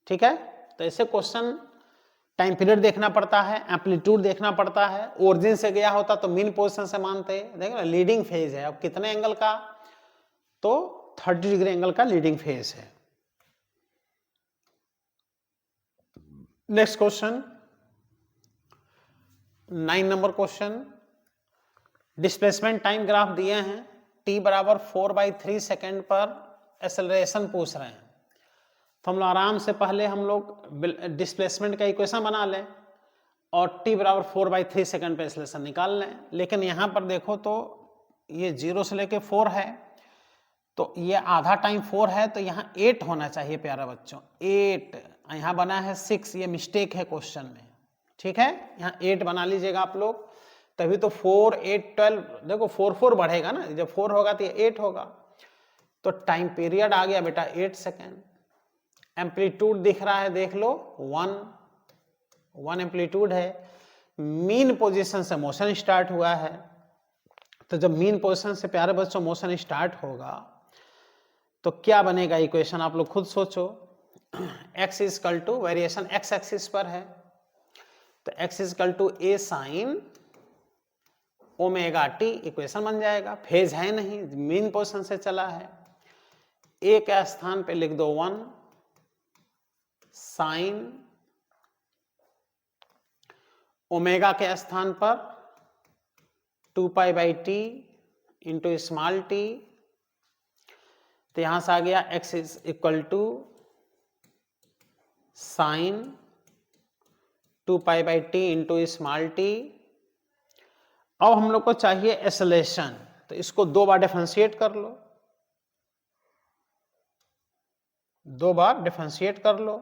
Speaker 1: ठीक है, तो ऐसे क्वेश्चन टाइम पीरियड देखना पड़ता है, एम्पलीट्यूड देखना पड़ता है, ओरिजिन से गया होता तो मीन पोजीशन से मानते, देखो लीडिंग फेज है, अब कितने एंगल का, तो 30 डिग्री एंगल का लीडिंग फेज है। Next question 9 number question, displacement time graph दिए हैं, t = 4/3 सेकेंड पर एक्सेलरेशन पूछ रहे हैं, तो हम लोग आराम से पहले हम लोग डिस्प्लेसमेंट का इक्वेशन बना लें। और t बराबर 4/3 सेकंड पे एक्सेलरेशन निकाल लें। लेकिन यहाँ पर देखो तो ये 0 से लेके 4 है, तो ये आधा टाइम 4 है, तो यहाँ 8 होना चाहिए प्यारा बच्चों, 8। यहाँ बना है 6, ये मिस्टेक है क्वेश्चन में, ठीक है। यहाँ 8 बना लीजिएगा आप लोग, तभी तो 4, 8, 12, देखो 4 बढ़ेगा ना, जब 4 होगा तो ये 8 होगा। तो टाइम पीरियड आ गया बेटा 8 सेकेंड। एम्पलीट्यूड दिख रहा है, देख लो 1 एम्पलीट्यूड है। मीन पोजीशन से मोशन स्टार्ट हुआ है, तो जब मीन पोजीशन से प्यारे बच्चों मोशन स्टार्ट होगा तो क्या बनेगा इक्वेशन, आप लोग खुद सोचो। x equal to, variation x axis पर है, तो x equal to a sine omega t, equation बन जाएगा। फेज है नहीं, मीन पोजीशन से चला है। a के स्थान पे लिख दो 1 साइन ओमेगा के स्थान पर 2π/t इंटू स्मॉल t, तो यहां से आ गया x is equal to sine 2π/t into small t। अब हम लोग को चाहिए एक्सेलरेशन, तो इसको 2 बार डिफरेंशिएट कर लो, 2 बार डिफरेंशिएट कर लो,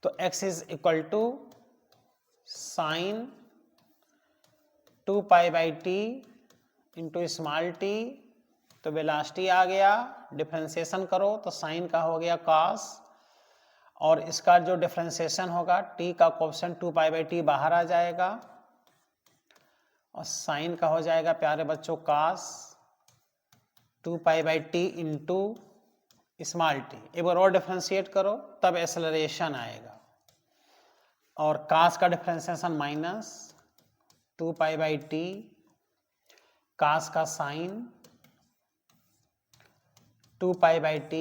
Speaker 1: तो x is equal to sine 2π/t into small t, तो वेलोसिटी आ गया। डिफरेंशिएशन करो तो साइन का हो गया cos, और इसका जो डिफरेंशिएशन होगा t का कोएफिशिएंट 2π/t बाहर आ जाएगा, और साइन का हो जाएगा प्यारे बच्चों cos 2π/t into small t। एक बार और डिफरेंशिएट करो तब एक्सेलरेशन आएगा, और cos का डिफरेंशिएशन माइनस 2π/t, cos का sine 2π/t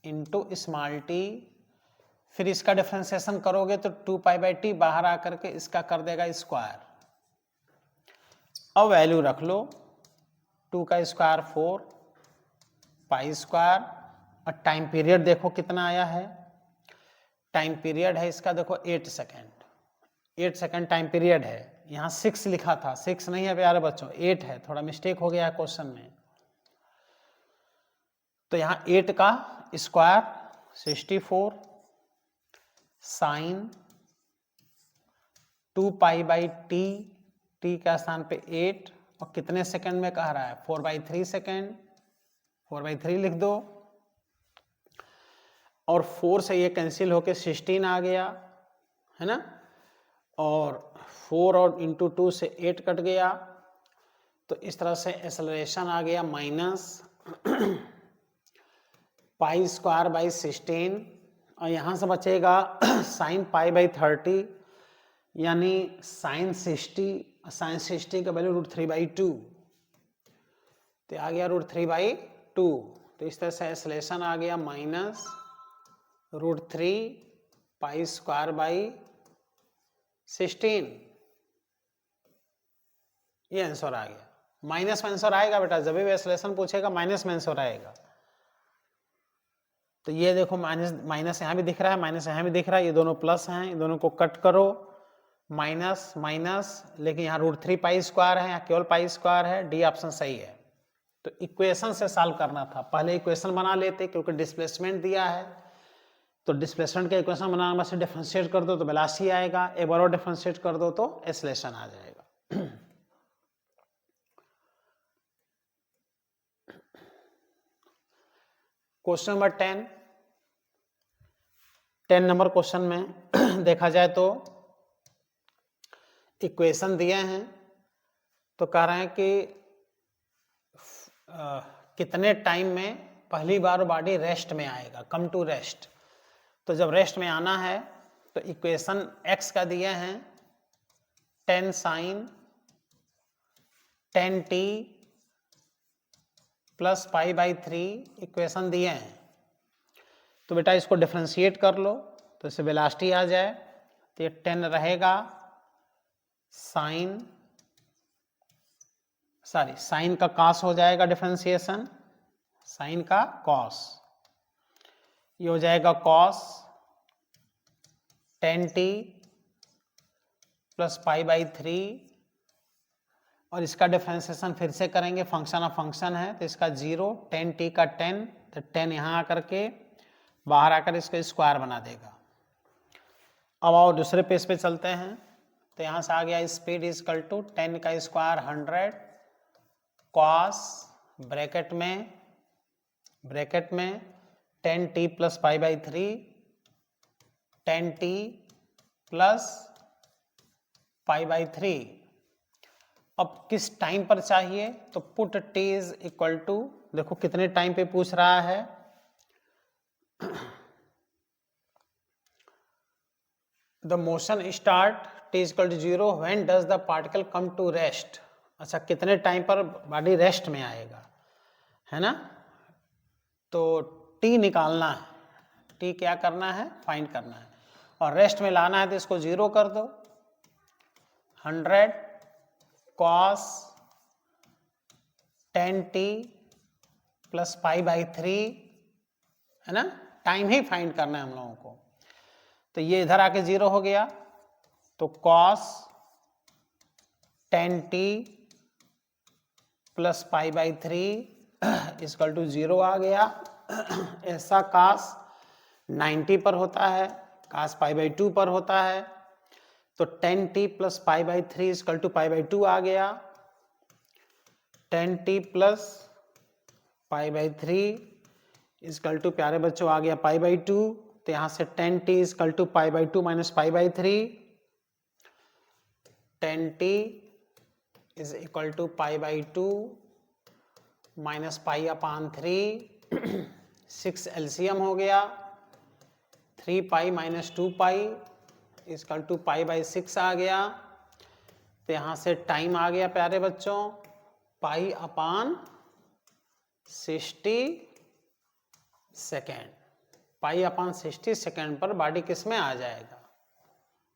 Speaker 1: into small t। फिर इसका डिफरेंशिएशन करोगे तो 2π/t बाहर आकर के इसका कर देगा स्क्वायर। अब वैल्यू रख लो, 2 का स्क्वायर 4 पाई स्क्वायर, और टाइम पीरियड देखो कितना आया है। टाइम पीरियड है इसका देखो 8 सेकेंड, 8 सेकेंड टाइम पीरियड है। यहाँ 6 लिखा था, 6 नहीं है प्यारे बच्चों, 8 है, थोड़ा मिस्टेक हो गया है क्वेश्चन में। तो यहाँ 8 का स्क्वायर 64 साइन 2π/t, t का स्थान पे 8, और कितने सेकंड में कह रहा है 4/3 सेकंड, 4/3 लिख दो, और 4 से ये कैंसिल होके 16 आ गया है ना, और 4 और इंटू 2 से 8 कट गया, तो इस तरह से एक्सेलरेशन आ गया माइनस पाई स्क्वायर बाई 16, और यहाँ से बचेगा साइन π/30, यानी साइन 60, साइन 60 का वैल्यू √3/2, तो आ गया √3/2। तो इस तरह से एक्सेलरेशन आ गया माइनस √3 पाई स्क्वायर बाई 16, ये आंसर आ गया। माइनस में आंसर आएगा बेटा, जब भी एक्सेलरेशन पूछेगा माइनस में आंसर आएगा। तो ये देखो माइनस यहाँ भी दिख रहा है, माइनस यहाँ भी दिख रहा है, ये दोनों प्लस हैं, ये दोनों को कट करो, माइनस माइनस, लेकिन यहाँ √3 पाई स्क्वायर है, यहाँ केवल पाई स्क्वायर है, डी ऑप्शन सही है। तो इक्वेशन से सॉल्व करना था, पहले इक्वेशन बना लेते, क्योंकि डिस्प्लेसमेंट दिया है, तो डिस्प्लेसमेंट का इक्वेशन बनाने से डिफरेंशिएट कर दो तो वेलोसिटी आएगा, एक बार और डिफरेंशिएट कर दो तो एक्सेलरेशन आ जाएगा। क्वेश्चन नंबर 10 नंबर क्वेश्चन में देखा जाए तो इक्वेशन दिए हैं, तो कह रहे हैं कि कितने टाइम में पहली बार बॉडी रेस्ट में आएगा, कम टू रेस्ट। तो जब रेस्ट में आना है तो इक्वेशन x का दिए हैं 10 साइन 10t प्लस π/3 इक्वेशन दिए हैं। तो बेटा इसको डिफरेंशिएट कर लो तो इससे वेलोसिटी आ जाए, तो ये 10 रहेगा साइन का कॉस हो जाएगा डिफरेंशिएशन, साइन का कॉस, ये हो जाएगा cos 10t plus pi by 3, और इसका डिफरेंशिएशन फिर से करेंगे, फंक्शन ऑफ फंक्शन है तो इसका 0, 10t का 10, तो 10 यहाँ आकर के बाहर आकर इसको स्क्वायर बना देगा। अब आओ दूसरे पेज पे चलते हैं, तो यहाँ से आ गया स्पीड इज इक्वल टू 10 का स्क्वायर 100 कॉस ब्रैकेट में 10t plus pi by 3, 10t plus pi by 3। अब किस टाइम पर चाहिए, तो put t is equal to, देखो कितने टाइम पे पूछ रहा है, the motion start t is equal to 0 when does the particle come to rest. अच्छा, कितने टाइम पर बॉडी रेस्ट में आएगा, है ना। तो t निकालना है, t क्या करना है, फाइंड करना है, और रेस्ट में लाना है तो इसको 0 कर दो। 100 cos 10t plus pi by 3, है ना, टाइम ही फाइंड करना है हम लोगों को। तो ये इधर आके 0 हो गया, तो cos 10t plus pi by 3 equal to 0 आ गया। ऐसा cos 90 पर होता है, cos पाई बाई 2 पर होता है, तो 10t plus pi by 3 equal to pi by 2 आ गया। 10t plus pi by 3 equal to, प्यारे बच्चों, आ गया पाई बाई 2, तो यहाँ से 10t equal to pi by 2 minus pi by 3, 10t is equal to pi by 2 minus pi upon 3, 6 LCM हो गया, 3 pi minus 2 pi equal to pi by 6 आ गया। तो यहाँ से टाइम आ गया प्यारे बच्चों pi upon 60 second. Pi upon 60 second पर बॉडी किस में आ जाएगा,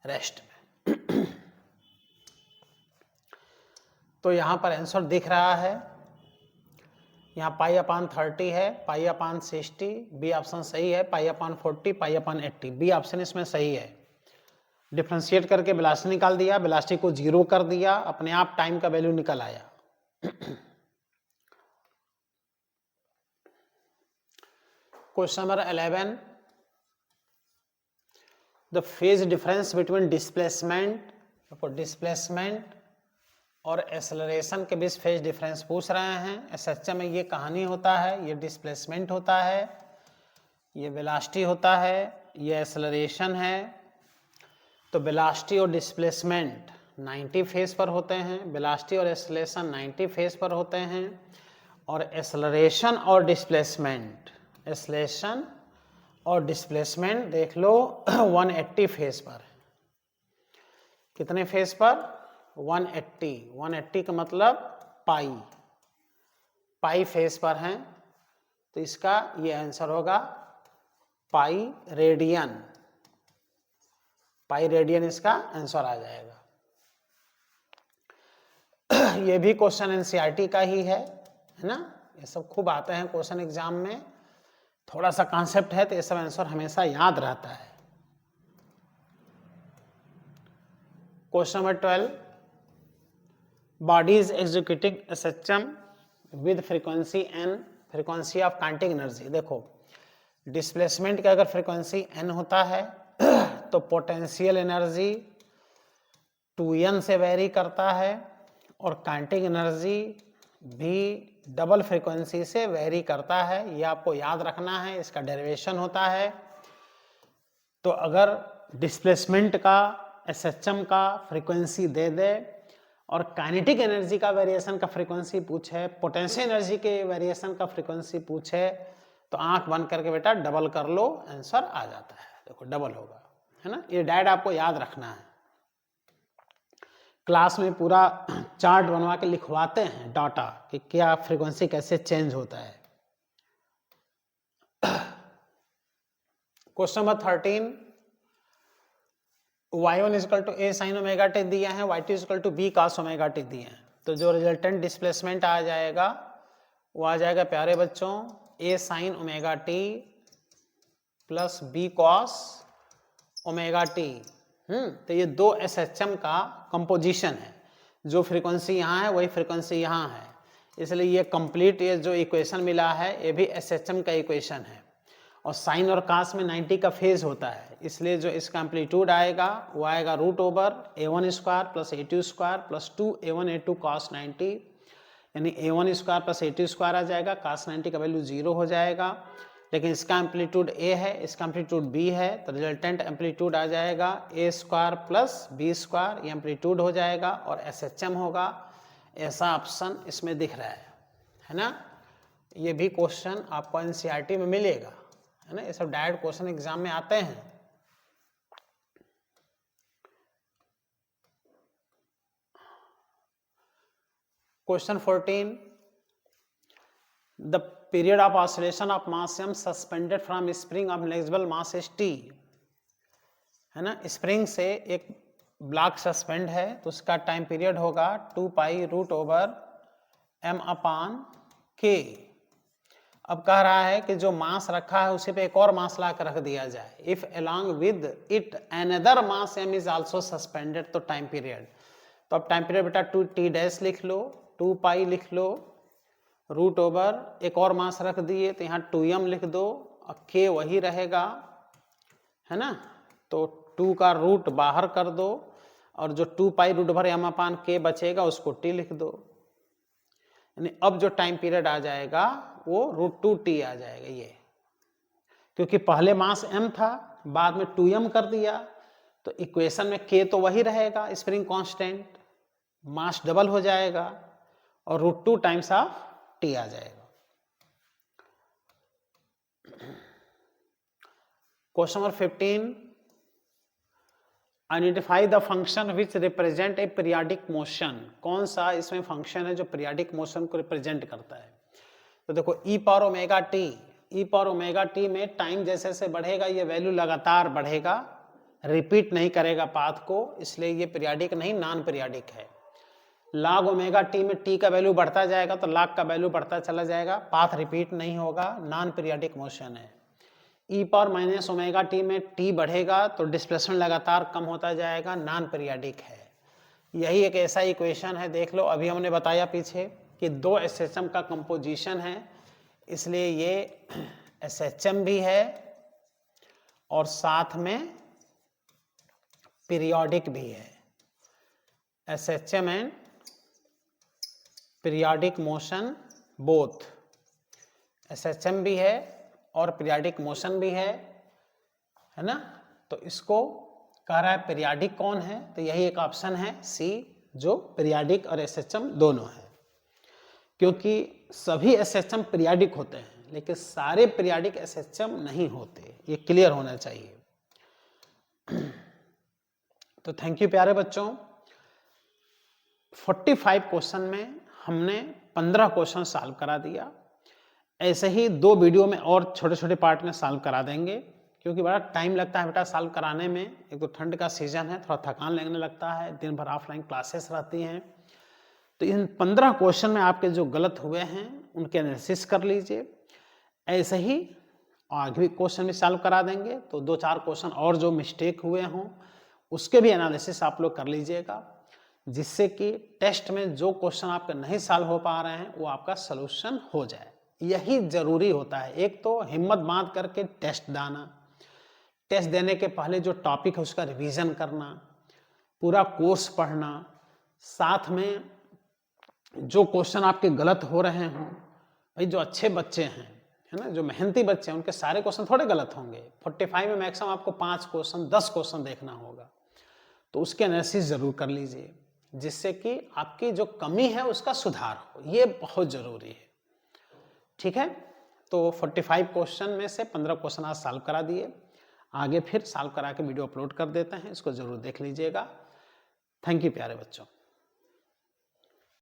Speaker 1: रेस्ट में। तो यहाँ पर आंसर दिख रहा है, यहाँ पाई अपान 30 है, पाई अपान 60, बी ऑप्शन सही है, पाई अपान 40, पाई अपान 80, बी ऑप्शन इसमें सही है। डिफ्रेंशिएट करके वेलोसिटी निकाल दिया, वेलोसिटी को 0 कर दिया, अपने आप टाइम का वैल्यू निकल आया। Question number 11, the phase difference between displacement और एक्सेलरेशन के बीच फेज डिफरेंस पूछ रहे हैं। एसएचएम में ये कहानी होता है, ये डिस्प्लेसमेंट होता है, ये वेलोसिटी होता है, ये एक्सेलरेशन है। तो वेलोसिटी और डिस्प्लेसमेंट 90 फेज पर होते हैं, वेलोसिटी और एक्सेलरेशन 90 फेज पर होते हैं, और एक्सेलरेशन और डिस्प्लेसमेंट देख लो 180 फेज पर। कितने फेज पर, 180 का मतलब पाई फेज पर हैं, तो इसका ये आंसर होगा पाई रेडियन इसका आंसर आ जाएगा। ये भी क्वेश्चन एनसीईआरटी का ही है ना, ये सब खूब आते हैं क्वेश्चन एग्जाम में, थोड़ा सा कॉन्सेप्ट है तो ये सब आंसर हमेशा याद रहता है। Question number 12, body is executing SHM with frequency n, frequency of kinetic energy. देखो डिस्प्लेसमेंट का अगर फ्रीक्वेंसी n होता है तो पोटेंशियल एनर्जी 2n से वेरी करता है, और काइनेटिक एनर्जी भी डबल फ्रीक्वेंसी से वेरी करता है। ये आपको याद रखना है, इसका डेरिवेशन होता है। तो अगर डिस्प्लेसमेंट का एसएचएम का फ्रीक्वेंसी दे दे और काइनेटिक एनर्जी का वेरिएशन का फ्रीक्वेंसी पूछे, पोटेंशियल एनर्जी के वेरिएशन का फ्रीक्वेंसी पूछे, तो आंख बंद करके बेटा डबल कर लो, आंसर आ जाता है। देखो डबल होगा, है ना, ये डायरेक्ट आपको याद रखना है। क्लास में पूरा चार्ट बनवा के लिखवाते हैं डाटा कि क्या फ्रीक्वेंसी कैसे चेंज होता है। Question number 13, y1 equal to a sin omega t दिया है, y2 equal to b cos omega t दिए हैं। तो जो रिजल्टेंट डिस्प्लेसमेंट आ जाएगा वो आ जाएगा प्यारे बच्चों a sin omega T plus b cos omega T. तो ये दो SHM का कंपोजिशन है, जो फ्रीक्वेंसी यहाँ है वही फ्रीक्वेंसी यहाँ है, इसलिए ये कंप्लीट ये जो इक्वेशन मिला है ये भी SHM का इक्वेशन है। और साइन और कास में 90 का फेज होता है, इसलिए जो इसका एम्पलीट्यूड आएगा वो आएगा √A1 square plus A2 square plus 2A1 A2 cos 90, यानी A1 square plus A2 square आ जाएगा, cos 90 का वैल्यू 0 हो जाएगा। लेकिन इसका एम्पलीट्यूड A है, इसका एम्पलीट्यूड B है, तो रिजल्टेंट एम्पलीट्यूड आ जाएगा A square plus B square, ये एम्पलीट्यूड हो जाएगा और SHM होगा। ऐसा ऑप्शन इसमें दिख रहा है ना। ये भी क्वेश्चन आपको NCERT में मिलेगा, है ना। ये सब डायरेक्ट क्वेश्चन एग्जाम में आते हैं। Question 14, the period of oscillation of mass m suspended from spring of negligible mass is t, है ना। स्प्रिंग से एक ब्लॉक सस्पेंड है तो उसका टाइम पीरियड होगा 2 पाई √m/k। अब कह रहा है कि जो मास रखा है उसी पे एक और मास ला कर रख दिया जाए, if along with it another mass m is also suspended, तो टाइम पीरियड, तो अब टाइम पीरियड बेटा 2t' लिख लो, 2 पाई लिख लो, √ एक और मास रख दिए तो यहाँ 2m लिख दो, और k वही रहेगा, है ना। तो 2 का रूट बाहर कर दो और जो 2 पाई √m/k बचेगा उसको t लिख दो, यानी अब जो टाइम पीरियड आ जाएगा वो √2t आ जाएगा। ये क्योंकि पहले मास m था, बाद में 2m कर दिया, तो इक्वेशन में k तो वही रहेगा, स्प्रिंग कांस्टेंट, मास डबल हो जाएगा और √2 टाइम्स ऑफ t आ जाएगा। Question number 15, identify the function which represent a periodic motion. कौन सा इसमें फंक्शन है जो पीरियाडिक मोशन को रिप्रेजेंट करता है। तो देखो e⁻⍵t में टाइम जैसे जैसे बढ़ेगा ये वैल्यू लगातार बढ़ेगा, रिपीट नहीं करेगा पाथ को, इसलिए ये पीरियाडिक नहीं नॉन पीरियाडिक है। log ⍵t में t का वैल्यू बढ़ता जाएगा तो log का वैल्यू बढ़ता चला जाएगा, पाथ रिपीट नहीं होगा, नॉन पीरियाडिक मोशन है। e⁻⍵t में t बढ़ेगा तो डिस्प्लेसमेंट लगातार कम होता जाएगा, नॉन पीरियाडिक है। यही एक ऐसा इक्वेशन है, देख लो अभी हमने बताया पीछे कि दो SHM का कंपोजिशन है, इसलिए ये SHM भी है और साथ में पीरियोडिक भी है। SHM and periodic motion both, SHM भी है और पीरियोडिक मोशन भी है ना। तो इसको कह रहा है पीरियोडिक कौन है, तो यही एक ऑप्शन है C, जो पीरियोडिक और SHM दोनों है। क्योंकि सभी SHM पीरियोडिक होते हैं लेकिन सारे पीरियोडिक SHM नहीं होते, ये क्लियर होना चाहिए। तो थैंक यू प्यारे बच्चों, 45 क्वेश्चन में हमने 15 क्वेश्चन सॉल्व करा दिया। ऐसे ही 2 वीडियो में और छोटे छोटे पार्ट में सॉल्व करा देंगे, क्योंकि बड़ा टाइम लगता है बेटा सॉल्व कराने में। एक तो ठंड का सीजन है, थोड़ा थकान लगने लगता है, दिन भर ऑफलाइन क्लासेस रहती हैं। तो इन 15 क्वेश्चन में आपके जो गलत हुए हैं उनके एनालिसिस कर लीजिए। ऐसे ही आगे भी क्वेश्चन भी सॉल्व करा देंगे, तो 2-4 क्वेश्चन और जो मिस्टेक हुए हों उसके भी एनालिसिस आप लोग कर लीजिएगा, जिससे कि टेस्ट में जो क्वेश्चन आपके नहीं सॉल्व हो पा रहे हैं वो आपका सलूशन हो जाए। यही जरूरी होता है। एक तो हिम्मत बांध करके टेस्ट देना, टेस्ट देने के पहले जो टॉपिक है उसका रिवीजन करना, पूरा कोर्स पढ़ना, साथ में जो क्वेश्चन आपके गलत हो रहे हों, भाई जो अच्छे बच्चे हैं, है ना, जो मेहनती बच्चे हैं, उनके सारे क्वेश्चन थोड़े गलत होंगे। 45 में मैक्सिमम आपको 5 क्वेश्चन 10 क्वेश्चन देखना होगा, तो उसके एनालिसिस जरूर कर लीजिए, जिससे कि आपकी जो कमी है उसका सुधार हो। ये बहुत जरूरी है, ठीक है। तो 45 क्वेश्चन में से 15 क्वेश्चन आज सॉल्व करा दिए, आगे फिर सॉल्व करा के वीडियो अपलोड कर देते हैं, इसको जरूर देख लीजिएगा। थैंक यू प्यारे बच्चों।